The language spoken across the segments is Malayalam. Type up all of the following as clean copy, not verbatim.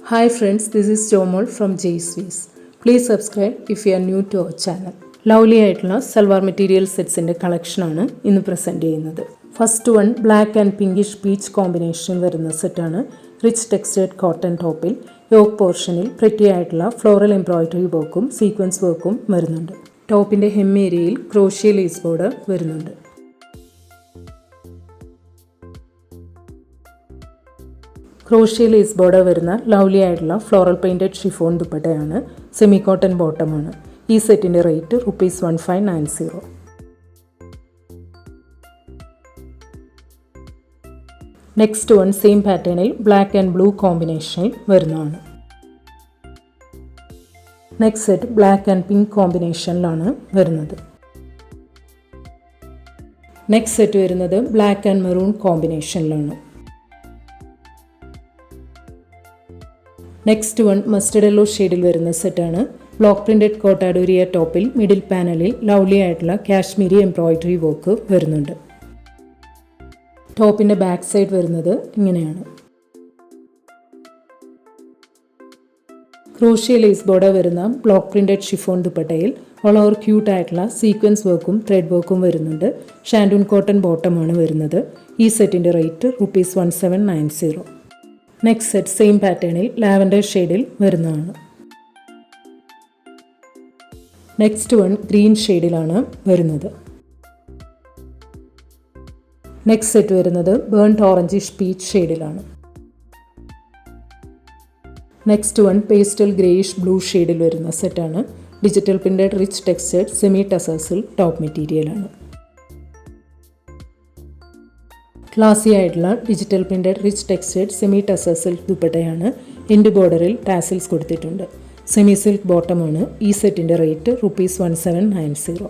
Hi friends, this is Jomol from JSWs. Please subscribe if you are new to our channel. Lovely ആയിട്ടുള്ള സൽവാർ മെറ്റീരിയൽ സെറ്റ്സിൻ്റെ കളക്ഷനാണ് ഇന്ന് പ്രസൻറ്റ് ചെയ്യുന്നത്. First one black and pinkish peach combination വരുന്ന സെറ്റാണ്. റിച്ച് ടെക്സ്റ്റേർഡ് കോട്ടൺ ടോപ്പിൽ യോക്ക് പോർഷനിൽ പ്രിറ്റി ആയിട്ടുള്ള ഫ്ലോറൽ എംബ്രോയിഡറി വർക്കും സീക്വൻസ് വർക്കും വരുന്നുണ്ട്. ടോപ്പിൻ്റെ ഹെം ഏരിയയിൽ ക്രോഷ്യ ലേസ് ബോർഡർ വരുന്നുണ്ട്. ക്രോഷ്യ ലേസ് ബോർഡർ വരുന്ന ലവ്ലി ആയിട്ടുള്ള ഫ്ലോറൽ പെയിൻറ്റഡ് ഷിഫോൺ ദുപ്പട്ടയാണ്. സെമി കോട്ടൺ ബോട്ടമാണ്. ഈ സെറ്റിൻ്റെ റേറ്റ് ₹1590. നെക്സ്റ്റ് വൺ സെയിം പാറ്റേണിൽ ബ്ലാക്ക് ആൻഡ് ബ്ലൂ കോമ്പിനേഷനിൽ വരുന്നതാണ്. Next set black and pink കോമ്പിനേഷനിലാണ് വരുന്നത്. നെക്സ്റ്റ് സെറ്റ് വരുന്നത് ബ്ലാക്ക് ആൻഡ് മെറൂൺ കോമ്പിനേഷനിലാണ്. നെക്സ്റ്റ് വൺ മസ്റ്റർഡ് യെല്ലോ ഷെയ്ഡിൽ വരുന്ന സെറ്റാണ്. ബ്ലോക്ക് പ്രിൻറ്റഡ് കോട്ടാഡോരിയ ടോപ്പിൽ മിഡിൽ പാനലിൽ ലവ്ലി ആയിട്ടുള്ള കാശ്മീരി എംബ്രോയിഡറി വർക്ക് വരുന്നുണ്ട്. ടോപ്പിൻ്റെ ബാക്ക് സൈഡ് വരുന്നത് ഇങ്ങനെയാണ്. ക്രോഷ്യ ലേസ് ബോർഡർ വരുന്ന ബ്ലോക്ക് പ്രിൻറ്റഡ് ഷിഫോൺ ദുപ്പട്ടയിൽ ഓൾ ഓവർ ക്യൂട്ട് ആയിട്ടുള്ള സീക്വൻസ് വർക്കും ത്രെഡ് വർക്കും വരുന്നുണ്ട്. ഷാൻഡൂൺ കോട്ടൺ ബോട്ടമാണ് വരുന്നത്. ഈ സെറ്റിൻ്റെ റേറ്റ് ₹1790. നെക്സ്റ്റ് സെറ്റ് സെയിം പാറ്റേണിൽ ലാവൻഡർ ഷെയ്ഡിൽ വരുന്നതാണ്. നെക്സ്റ്റ് വൺ ഗ്രീൻ ഷെയ്ഡിലാണ് വരുന്നത്. നെക്സ്റ്റ് സെറ്റ് വരുന്നത് ബേൺഡ് ഓറഞ്ചിഷ് പീച്ച് ഷെയ്ഡിലാണ്. Next one pastel greyish blue ഷെയ്ഡിൽ വരുന്ന സെറ്റാണ്. Digital printed rich textured semi ടസേഴ്സിൽ ടോപ്പ് മെറ്റീരിയലാണ്. ക്ലാസി ആയിട്ടുള്ള digital printed rich textured semi tussar silk ദുപ്പട്ടയാണ്. എൻഡ് ബോർഡറിൽ ടാസിൽസ് കൊടുത്തിട്ടുണ്ട്. സെമി സിൽക്ക് ബോട്ടമാണ്. ഈ സെറ്റിൻ്റെ റേറ്റ് ₹1790.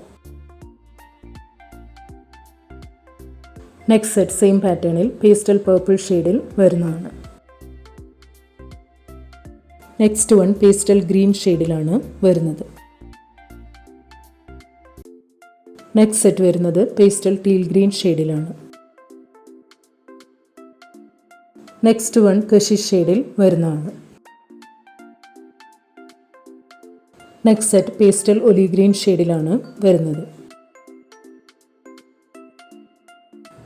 നെക്സ്റ്റ് സെറ്റ് സെയിം പാറ്റേണിൽ പേസ്റ്റൽ പർപ്പിൾ ഷെയ്ഡിൽ വരുന്നതാണ്. നെക്സ്റ്റ് വൺ പേസ്റ്റൽ ഗ്രീൻ ഷെയ്ഡിലാണ് വരുന്നത്. നെക്സ്റ്റ് സെറ്റ് വരുന്നത് പേസ്റ്റൽ ടീൽ ഗ്രീൻ ഷെയ്ഡിലാണ്. നെക്സ്റ്റ് വൺ കഷിഷ് ഷെയ്ഡിൽ വരുന്നതാണ്. Next set pastel olive green ഷെയ്ഡിലാണ് വരുന്നത്.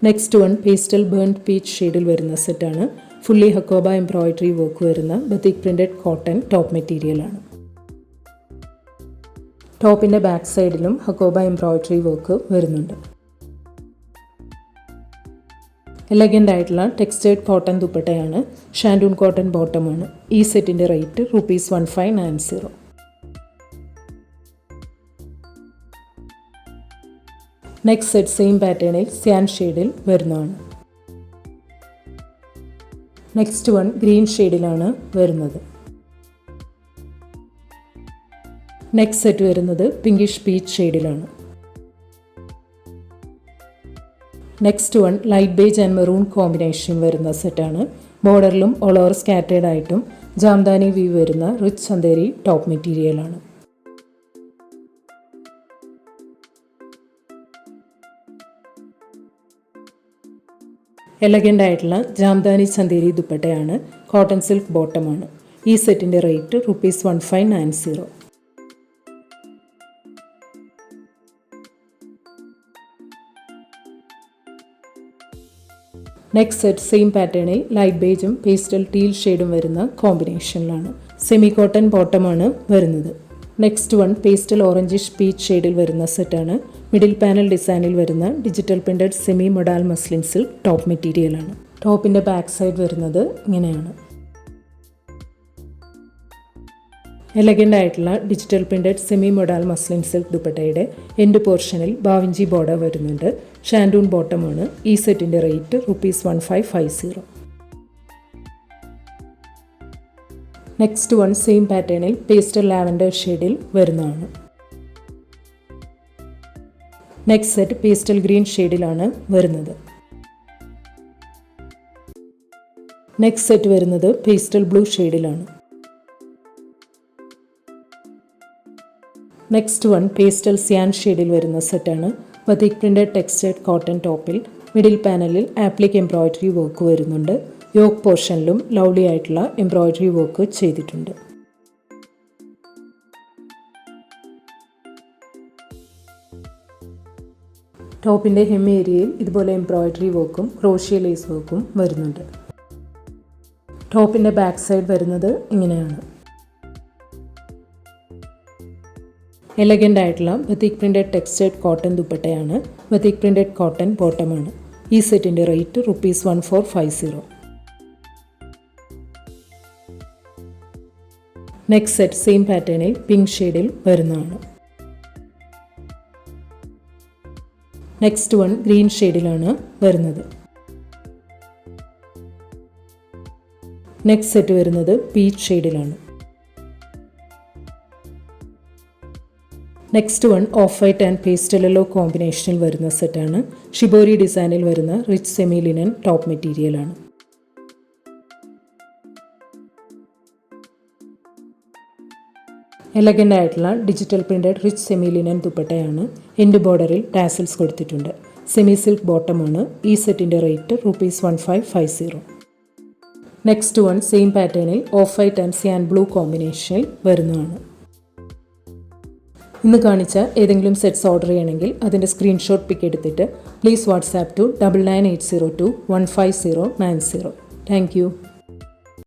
Next one pastel burnt peach ഷെയ്ഡിൽ വരുന്ന സെറ്റാണ്. ഫുള്ളി ഹക്കോബ എംബ്രോയിഡറി വർക്ക് വരുന്ന ബത്തിക് പ്രിൻറ്റഡ് കോട്ടൺ ടോപ്പ് മെറ്റീരിയലാണ്. ടോപ്പിൻ്റെ ബാക്ക് സൈഡിലും ഹക്കോബ എംബ്രോയിഡറി വർക്ക് വരുന്നുണ്ട്. എലഗൻ്റ് ആയിട്ടുള്ള ടെക്സ്റ്റേർഡ് കോട്ടൺ ദുപ്പട്ടയാണ്. ഷാൻഡൂൺ കോട്ടൺ ബോട്ടമാണ്. ഈ സെറ്റിൻ്റെ റേറ്റ് ₹1590. നെക്സ്റ്റ് സെറ്റ് സെയിം പാറ്റേണിൽ സ്യാൻ ഷെയ്ഡിൽ വരുന്നതാണ്. നെക്സ്റ്റ് വൺ ഗ്രീൻ ഷെയ്ഡിലാണ് വരുന്നത്. നെക്സ്റ്റ് സെറ്റ് വരുന്നത് പിങ്കിഷ് പീച്ച് ഷെയ്ഡിലാണ്. Next one light beige and maroon combination വരുന്ന സെറ്റാണ്. ബോർഡറിലും ഓൾ ഓവർ സ്കാറ്റേഡ് ആയിട്ടും ജാംദാനി വീവ് വരുന്ന റിച്ച് ചന്ദേരി ടോപ്പ് മെറ്റീരിയലാണ്. എലഗൻ്റ് ആയിട്ടുള്ള ജാംദാനി ചന്ദേരി ദുപ്പട്ടയാണ്. കോട്ടൺ സിൽക്ക് ബോട്ടമാണ്. ഈ സെറ്റിൻ്റെ റേറ്റ് ₹1590. നെക്സ്റ്റ് സെറ്റ് സെയിം പാറ്റേണിൽ ലൈറ്റ് ബേജും പേസ്റ്റൽ ടീൽ ഷെയ്ഡും വരുന്ന കോമ്പിനേഷനിലാണ്. സെമി കോട്ടൺ ബോട്ടമാണ് വരുന്നത്. Next one pastel orangish peach ഷെയ്ഡിൽ വരുന്ന സെറ്റാണ്. മിഡിൽ പാനൽ ഡിസൈനിൽ വരുന്ന digital printed semi modal muslin silk top മെറ്റീരിയലാണ്. ടോപ്പിൻ്റെ ബാക്ക് സൈഡ് വരുന്നത് ഇങ്ങനെയാണ്. എലഗൻ്റ് ആയിട്ടുള്ള digital printed semi modal muslin silk ദുപ്പട്ടയുടെ എൻഡ് പോർഷനിൽ ബാവിഞ്ചി ബോർഡർ വരുന്നുണ്ട്. ഷാൻഡൂൺ ബോട്ടമാണ്. ഈ സെറ്റിൻ്റെ റേറ്റ് ₹1550. നെക്സ്റ്റ് വൺ സെയിം പാറ്റേണിൽ പേസ്റ്റൽ ലാവൻഡർ ഷെയ്ഡിൽ വരുന്നതാണ്. നെക്സ്റ്റ് സെറ്റ് പേസ്റ്റൽ ഗ്രീൻ ഷെയ്ഡിലാണ് വരുന്നത്. നെക്സ്റ്റ് സെറ്റ് വരുന്നത് പേസ്റ്റൽ ബ്ലൂ ഷെയ്ഡിലാണ്. നെക്സ്റ്റ് വൺ പേസ്റ്റൽ സിയാൻ ഷെയ്ഡിൽ വരുന്ന സെറ്റാണ്. ബത്തിക് പ്രിൻറ്റഡ് ടെക്സ്റ്റേർഡ് കോട്ടൺ ടോപ്പിൽ മിഡിൽ പാനലിൽ ആപ്ലിക് എംബ്രോയിഡറി വർക്ക് വരുന്നുണ്ട്. യോക്ക് പോർഷനിലും ലവ്ലി ആയിട്ടുള്ള എംബ്രോയ്ഡറി വർക്ക് ചെയ്തിട്ടുണ്ട്. ടോപ്പിൻ്റെ ഹെം ഏരിയയിൽ ഇതുപോലെ എംബ്രോയ്ഡറി വർക്കും ക്രോഷ്യ ലേസ് വർക്കും വരുന്നുണ്ട്. ടോപ്പിൻ്റെ ബാക്ക് സൈഡ് വരുന്നത് ഇങ്ങനെയാണ്. എലഗൻ്റ് ആയിട്ടുള്ള ബത്തിക് പ്രിൻറ്റഡ് ടെക്സ്റ്റൈഡ് കോട്ടൺ ദുപ്പട്ടയാണ്. ബത്തിക് പ്രിൻറ്റഡ് കോട്ടൺ ബോട്ടമാണ്. ഈ സെറ്റിൻ്റെ റേറ്റ് ₹1450. നെക്സ്റ്റ് സെറ്റ് സെയിം പാറ്റേണിൽ പിങ്ക് ഷെയ്ഡിൽ വരുന്നതാണ്. നെക്സ്റ്റ് വൺ ഗ്രീൻ ഷെയ്ഡിലാണ് വരുന്നത്. നെക്സ്റ്റ് സെറ്റ് വരുന്നത് പീച്ച് ഷെയ്ഡിലാണ്. Next one off white and pastel yellow കോമ്പിനേഷനിൽ വരുന്ന സെറ്റാണ്. ഷിബോരി ഡിസൈനിൽ വരുന്ന റിച്ച് സെമി ലിനൻ ടോപ്പ് മെറ്റീരിയലാണ്. എലഗൻ്റ് ആയിട്ടുള്ള digital printed rich semi linen ദുപ്പട്ടയാണ്. എൻഡ് ബോർഡറിൽ ടാസൽസ് കൊടുത്തിട്ടുണ്ട്. സെമി സിൽക്ക് ബോട്ടമാണ്. ഈ സെറ്റിൻ്റെ റേറ്റ് ₹1550. നെക്സ്റ്റ് വൺ സെയിം പാറ്റേണിൽ off white and cyan blue കോമ്പിനേഷനിൽ വരുന്നതാണ്. ഇന്ന് കാണിച്ച ഏതെങ്കിലും സെറ്റ്സ് ഓർഡർ ചെയ്യണമെങ്കിൽ അതിൻ്റെ സ്ക്രീൻഷോട്ട് പിക്ക് എടുത്തിട്ട് please WhatsApp to 9980215090. Thank U.